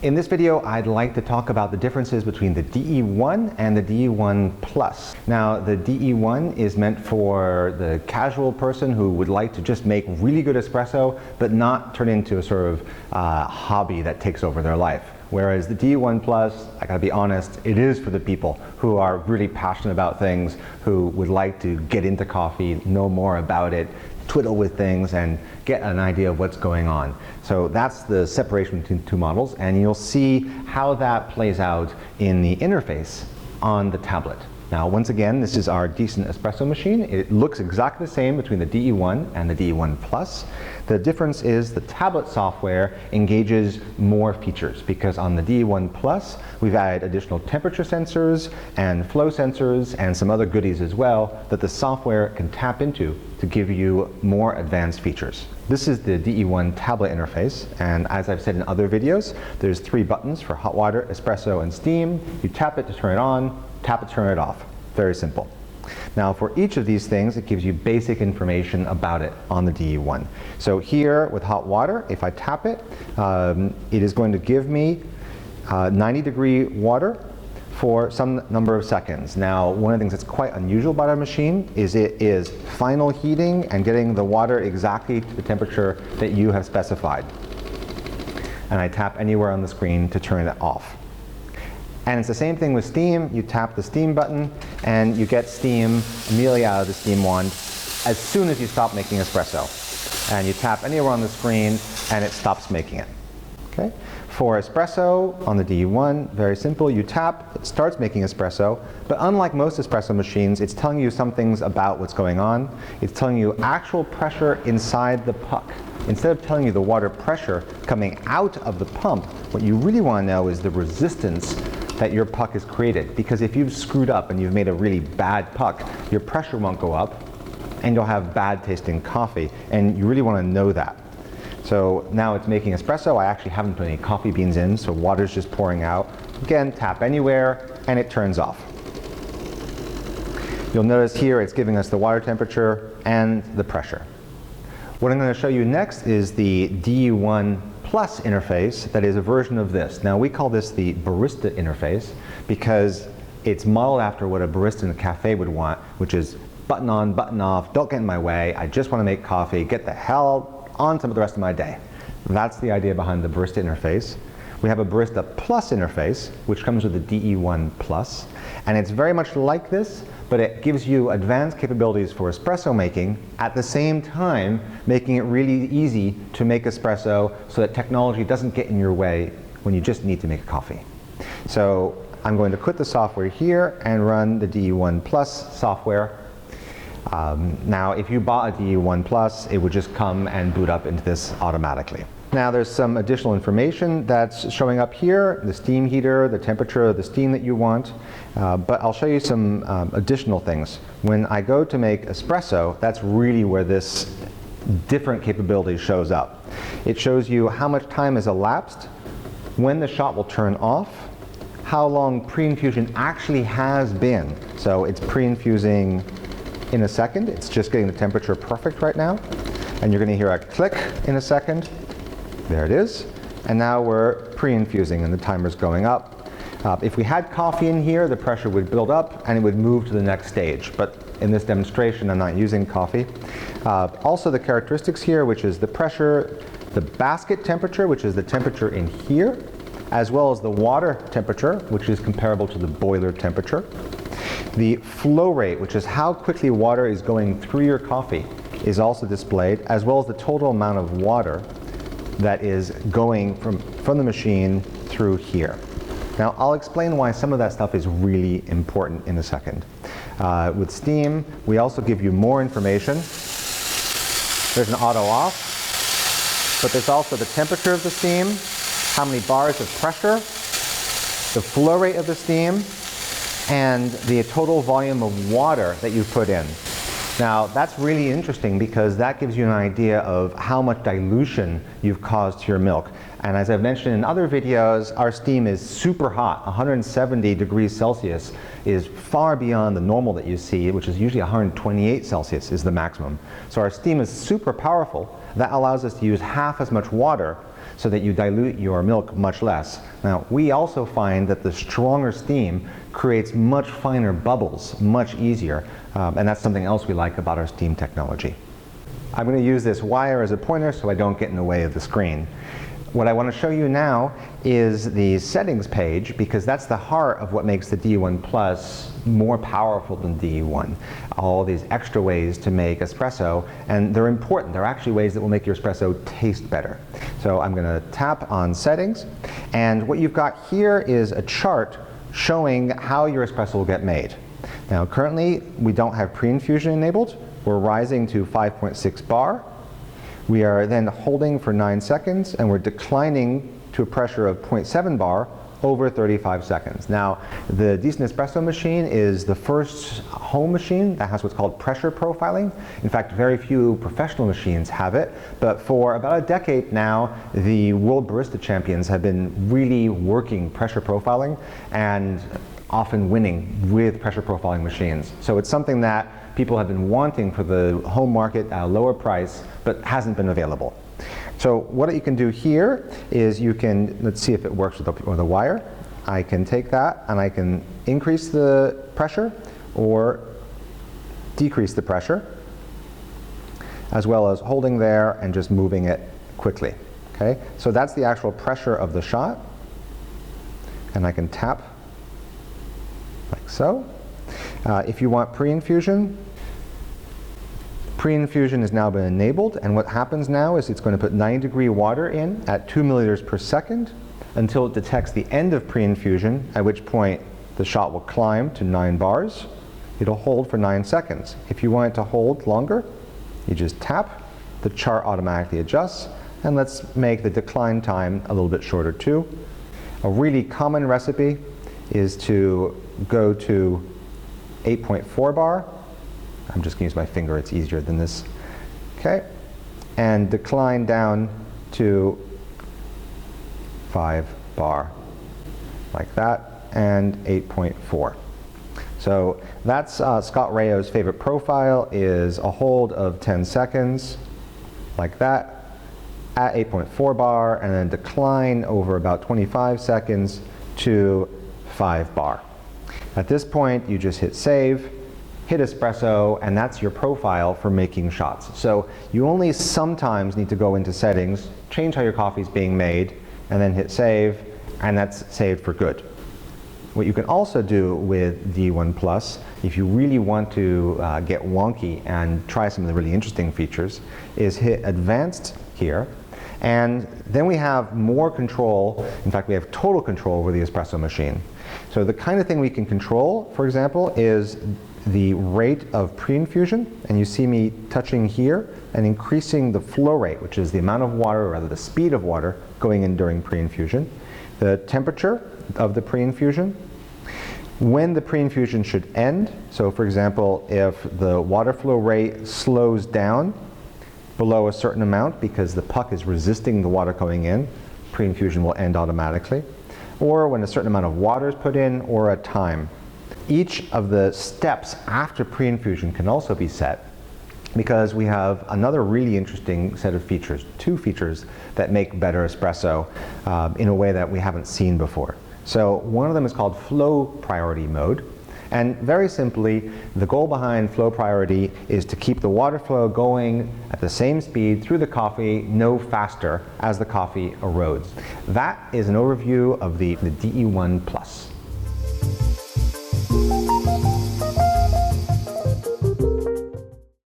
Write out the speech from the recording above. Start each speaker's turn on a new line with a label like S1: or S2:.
S1: In this video, I'd like to talk about the differences between the DE1 and the DE1 Plus. Now, the DE1 is meant for the casual person who would like to just make really good espresso, but not turn into a sort of hobby that takes over their life. Whereas the DE1 Plus, I gotta be honest, it is for the people who are really passionate about things, who would like to get into coffee, know more about it, twiddle with things and get an idea of what's going on. So that's the separation between two models, and you'll see how that plays out in the interface on the tablet. Now, once again, this is our decent espresso machine. It looks exactly the same between the DE1 and the DE1 Plus. The difference is the tablet software engages more features, because on the DE1 Plus, we've added additional temperature sensors and flow sensors and some other goodies as well that the software can tap into to give you more advanced features. This is the DE1 tablet interface, and as I've said in other videos, there's 3 buttons for hot water, espresso, and steam. You tap it to turn it on, tap it to turn it off. Very simple. Now, for each of these things, it gives you basic information about it on the DE1. So here with hot water, if I tap it, it is going to give me 90-degree water for some number of seconds. Now, one of the things that's quite unusual about our machine is it is final heating and getting the water exactly to the temperature that you have specified. And I tap anywhere on the screen to turn it off. And it's the same thing with steam. You tap the steam button and you get steam immediately out of the steam wand as soon as you stop making espresso. And you tap anywhere on the screen and it stops making it. Okay? For espresso on the DE1, very simple. You tap, it starts making espresso, but unlike most espresso machines, it's telling you some things about what's going on. It's telling you actual pressure inside the puck. Instead of telling you the water pressure coming out of the pump, what you really want to know is the resistance that your puck has created. Because if you've screwed up and you've made a really bad puck, your pressure won't go up and you'll have bad tasting coffee, and you really want to know that. So now it's making espresso. I actually haven't put any coffee beans in, so water's just pouring out. Again, tap anywhere and it turns off. You'll notice here it's giving us the water temperature and the pressure. What I'm going to show you next is the DE1 Plus interface that is a version of this. Now, we call this the Barista Interface because it's modeled after what a barista in a cafe would want, which is button on, button off, don't get in my way, I just want to make coffee, get the hell on to the rest of my day. That's the idea behind the Barista Interface. We have a Barista Plus interface, which comes with the DE1 Plus, and it's very much like this, but it gives you advanced capabilities for espresso making, at the same time making it really easy to make espresso so that technology doesn't get in your way when you just need to make coffee. So I'm going to quit the software here and run the DE1 Plus software. Now, if you bought a DE1 Plus, it would just come and boot up into this automatically. Now, there's some additional information that's showing up here, the steam heater, the temperature of the steam that you want, but I'll show you some additional things. When I go to make espresso, that's really where this different capability shows up. It shows you how much time has elapsed, when the shot will turn off, how long pre-infusion actually has been. So it's pre-infusing in a second. It's just getting the temperature perfect right now. And you're going to hear a click in a second. There it is. And now we're pre-infusing and the timer's going up. If we had coffee in here, the pressure would build up and it would move to the next stage. But in this demonstration, I'm not using coffee. Also the characteristics here, which is the pressure, the basket temperature, which is the temperature in here, as well as the water temperature, which is comparable to the boiler temperature. The flow rate, which is how quickly water is going through your coffee, is also displayed, as well as the total amount of water that is going from the machine through here. Now, I'll explain why some of that stuff is really important in a second. With steam, we also give you more information. There's an auto off, but there's also the temperature of the steam, how many bars of pressure, the flow rate of the steam, and the total volume of water that you've put in. Now, that's really interesting because that gives you an idea of how much dilution you've caused to your milk. And as I've mentioned in other videos, our steam is super hot. 170 degrees Celsius is far beyond the normal that you see, which is usually 128 Celsius is the maximum. So our steam is super powerful. That allows us to use half as much water so that you dilute your milk much less. Now, we also find that the stronger steam creates much finer bubbles much easier, and that's something else we like about our steam technology. I'm going to use this wire as a pointer so I don't get in the way of the screen. What I want to show you now is the settings page, because that's the heart of what makes the DE1 Plus more powerful than DE1. All these extra ways to make espresso, and they're important. They're actually ways that will make your espresso taste better. So I'm going to tap on settings, and what you've got here is a chart showing how your espresso will get made. Now currently we don't have pre-infusion enabled. We're rising to 5.6 bar. We are then holding for 9 seconds, and we're declining to a pressure of 0.7 bar over 35 seconds. Now, the Decent Espresso machine is the first home machine that has what's called pressure profiling. In fact, very few professional machines have it, but for about a decade now, the World Barista Champions have been really working pressure profiling and often winning with pressure profiling machines. So it's something that people have been wanting for the home market at a lower price, but hasn't been available. So what you can do here is you can, let's see if it works with the wire. I can take that and I can increase the pressure or decrease the pressure, as well as holding there and just moving it quickly. Okay, so that's the actual pressure of the shot, and I can tap like so. If you want pre-infusion, pre-infusion has now been enabled, and what happens now is it's going to put 90-degree water in at 2 milliliters per second until it detects the end of pre-infusion, at which point the shot will climb to 9 bars. It'll hold for 9 seconds. If you want it to hold longer, you just tap, the chart automatically adjusts, and let's make the decline time a little bit shorter too. A really common recipe is to go to 8.4 bar. I'm just going to use my finger, it's easier than this. Okay, and decline down to 5 bar, like that, and 8.4. So that's Scott Rayo's favorite profile, is a hold of 10 seconds, like that, at 8.4 bar, and then decline over about 25 seconds to 5 bar. At this point, you just hit save, hit espresso, and that's your profile for making shots. So you only sometimes need to go into settings, change how your coffee is being made, and then hit save, and that's saved for good. What you can also do with DE1 Plus, if you really want to get wonky and try some of the really interesting features, is hit advanced here, and then we have more control. In fact, we have total control over the espresso machine. So the kind of thing we can control, for example, is the rate of pre-infusion, and you see me touching here and increasing the flow rate, which is the amount of water, or rather the speed of water, going in during pre-infusion, the temperature of the pre-infusion, when the pre-infusion should end. So for example, if the water flow rate slows down below a certain amount because the puck is resisting the water going in, pre-infusion will end automatically, or when a certain amount of water is put in, or a time. Each of the steps after pre-infusion can also be set, because we have another really interesting set of features, 2 features that make better espresso in a way that we haven't seen before. So one of them is called flow priority mode, and very simply, the goal behind flow priority is to keep the water flow going at the same speed through the coffee, no faster, as the coffee erodes. That is an overview of the DE1 Plus.